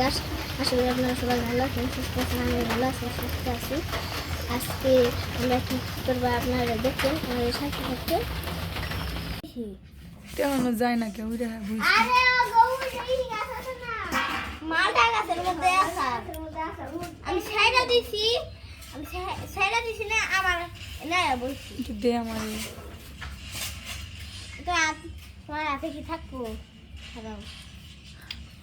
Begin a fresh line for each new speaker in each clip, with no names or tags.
আশা করি আপনারা সবাই ভালো আছেন, সুস্থ আছেন। আমি ভালো আছি, সুস্থ আছি। আজকে আমরা কি করবো আপনারা দেখবেন, আমাদের সাথে থাকতে।
তেমন যায় না কেউ
আমি সাইডা দিছি, না আমার না বলছি
দে আমার
তো তোমার হাতে কি থাকবো?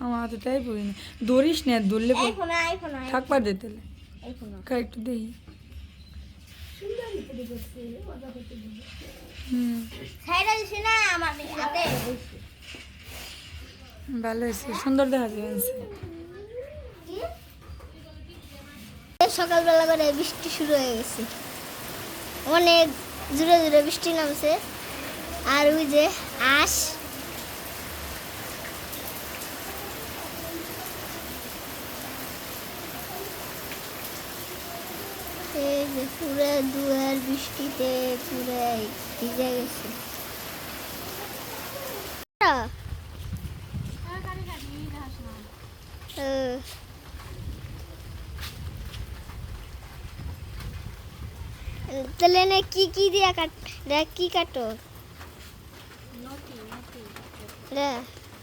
আমার হাতে তাই পড়ি না, দৌড়িস না, দৌড়লে
আইফোন
থাকবার দে তাহলে
আইফোন
একটু দেখি।
সাইডা দিছি না আমার হাতে বলছি।
ভালো হয়েছে, সুন্দর দেখা যাচ্ছে।
সকালবেলা করে বৃষ্টি শুরু হয়ে গেছে, অনেক জোরে জোরে বৃষ্টি নামছে। আর ওই যে আশ এই যে পুরো দুয়ার বৃষ্টিতে পুরো ভিজে গেছে। তাহলে না কি দিয়া কি কাটো?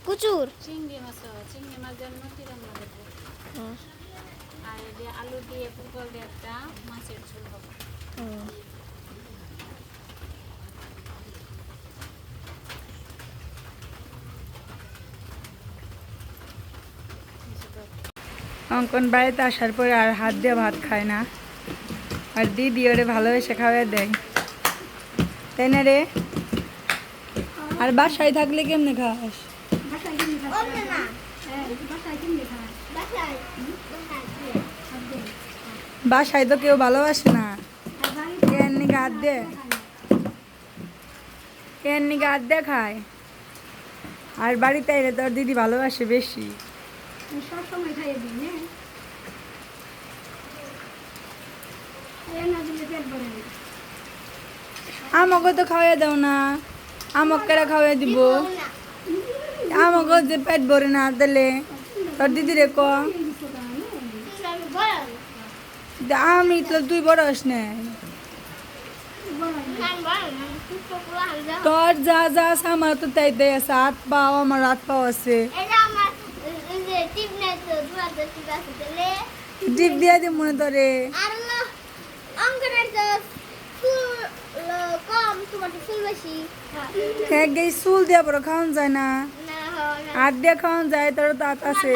কুচুর
চিংড়ি মাছ দিয়ে নতি রান্না করবো, আর আলু দিয়ে পটল দিয়ে একটা মাছের ঝোল হবে।
অঙ্কন বাড়িতে আসার পরে আর হাত দিয়ে ভাত খায় না, আর দিদি ওরে ভালোবেসে খাওয়াই দেয়, তাই না রে? আর বাসায় থাকলে কেমনে খাস? বাসায় তো কেউ ভালোবাসে না, এর নিকে হাত দিয়ে খায়, আর বাড়িতে এলে তোর দিদি ভালোবাসে বেশি।
সবসময় খাইয়ে দিই না,
আমাকে তো খাওয়াই দাও না, আমাকে খাওয়াই দিব, আমাকে যে পেট ভরে না দিলে তোর দিদি রে ক। আমি তো তুই বড় হস না, তোর যা যা আছে আমার তো তাই তাই আছে, হাত পাও আমার হাত পাও আছে, টিপ দিয়া দে মনে তোরে। চুল দিয়া পরে খাওয়ান যায় না, হাত দিয়ে খাওয়ান যায়, তোর তো হাত আছে।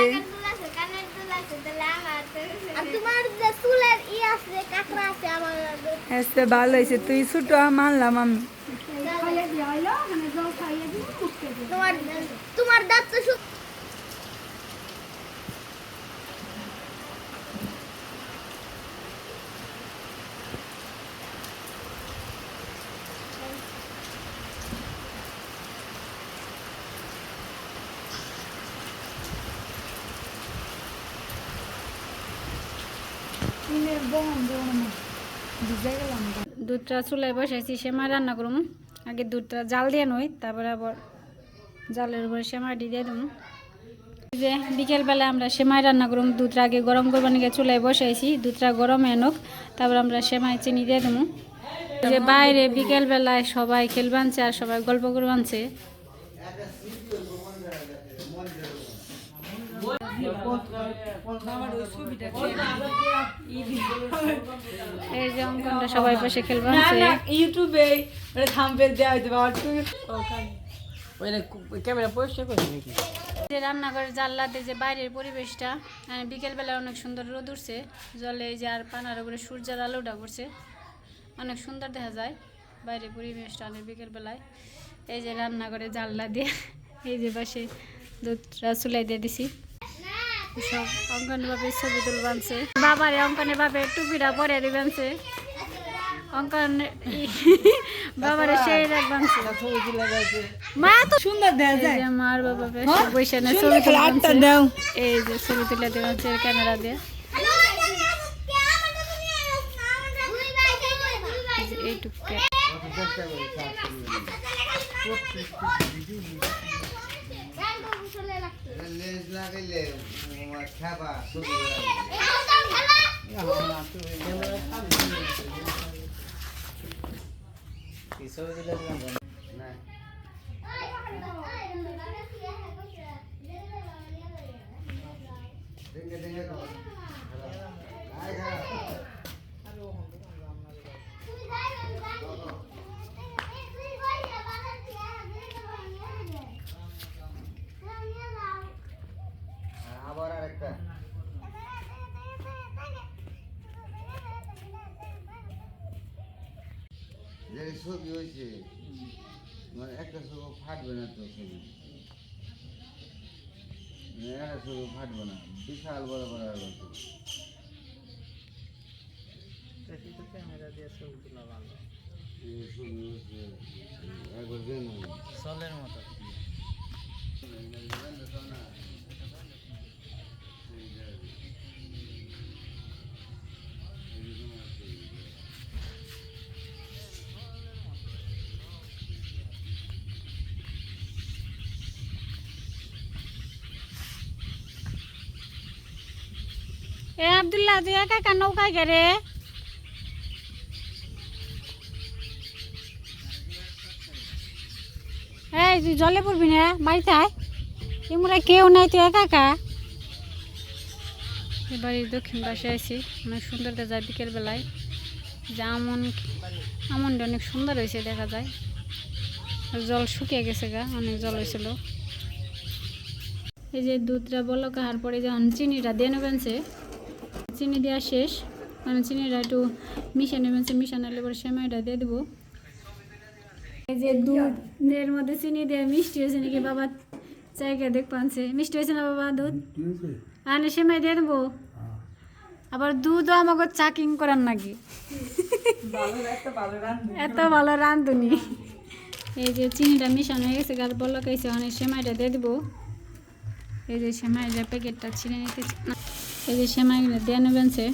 ভালো হয়েছে, তুই ছোট মানলাম আমি।
তোমার দাঁত তো
দুধটা চুলায় বসাইছি, সেমাই রান্না করুম। আগে দুধটা জাল দিয়ে নই, তারপরে আবার জালের উপরে সেমাইটি দিয়ে দেবো। যে বিকেলবেলা আমরা সেমাই রান্না করুম, দুধটা আগে গরম করবার নিয়ে চুলায় বসাইছি, দুধটা গরম এনক, তারপর আমরা সেমাই চিনি দিয়ে দেবো। যে বাইরে বিকেলবেলায় সবাই খেলবানছে আর সবাই গল্প করবানছে। এই যে অঙ্কনটা সবাই বসে খেলবানছে।
ইউটিউবে থাম্বনেল দেয়া হইতে পারে,
ক্যামেরা পরিষ্কার করে নাকি?
যে রান্নাঘরের জানলাতে যে বাইরের পরিবেশটা, বিকেলবেলা অনেক সুন্দর রোদ উঠছে, জলে এই যে আর পানার উপরে সূর্যের আলোটা পড়ছে, অনেক সুন্দর দেখা যায় বাইরের পরিবেশটা অনেক বিকেলবেলায়। এই যে রান্নাঘরে জানলা দিয়ে এই যে পাশে দুধটা চুলাই দিয়ে দিছি। সব অঙ্কনের ভাবে ছবি তুলবানছে, বাবারে অঙ্কনের ভাবে টুপিটা পরে দিবানছে, অঙ্কন বাবারে সেই রাখবানছে।
মা তো সুন্দর দেখা যায়,
মার বাবা বসে না ছবি তুলবানছে, এই যে ছবি তুলে দিবানছে ক্যামেরা দিয়ে। এইটুকু
লেজ লাগাইলে খাবা ছবি না দেখে দেখে আয় খারাপ আবার আরেকটা যে ছবি হয়েছে মানে একটা ছবি ফাটবে না তো ছবি একটা ছবি ফাটবে না বিশাল বড় বড় হবে ছবি হচ্ছে একবার দেন
সলের মতো
এ আব্দুল্লাহ তুই একা একা নৌকায় গেরে এই তুই জলে পড়বি না বাড়িতে আয় এমরা কেউ নাই তুই একা একা এবারে দক্ষিণ পাশে আছি অনেক সুন্দর দেখা যায় বিকেল বেলায় যে আমনটা অনেক সুন্দর হয়েছে দেখা যায় জল শুকিয়ে গেছে গা অনেক জল হয়েছিল এই যে দুধটা বলো কাহার পরে যখন চিনিটা দিয়ে নেবেনছে চিনি দেওয়া শেষ মানে চিনিটা একটু মিশিয়ে নেবেনছে মিশানোর পরে সেমাইটা দিয়ে দেবো এই যে দুধের মধ্যে চিনি দিয়ে মিষ্টি হয়েছে নাকি বাবা চাইকে দেখ পানছে মিষ্টি হয়েছে না বাবা দুধ আর সেমাই দিয়ে দেবো আবার দুধও আমাকে চাকিং করার নাকি এত ভালো রাঁধুনি এই যে চিনিটা মিশানো হয়ে গেছে গাছ বললো কেছে অনেক সেমাইটা দিয়ে দেবো এই যে সেমাইটা প্যাকেটটা ছিঁড়ে নিতে এই যে সেমাইগুলো দিয়ে নেবেনছে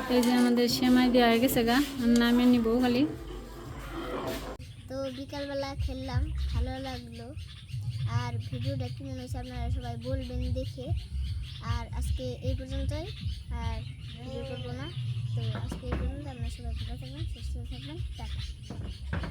এই যে আমাদের সেমাই দেওয়া হয়ে গেছে গা নামিয়ে নিবো খালি
তো বিকালবেলা খেললাম ভালো লাগলো আর ভিডিওটা কেমন হয়েছে আপনারা সবাই বলবেন দেখে আর আজকে এই পর্যন্তই আর ভিডিও করবো না তো আজকে এই পর্যন্ত আপনারা সবাই ভালো থাকবেন সুস্থ থাকবেন টাটা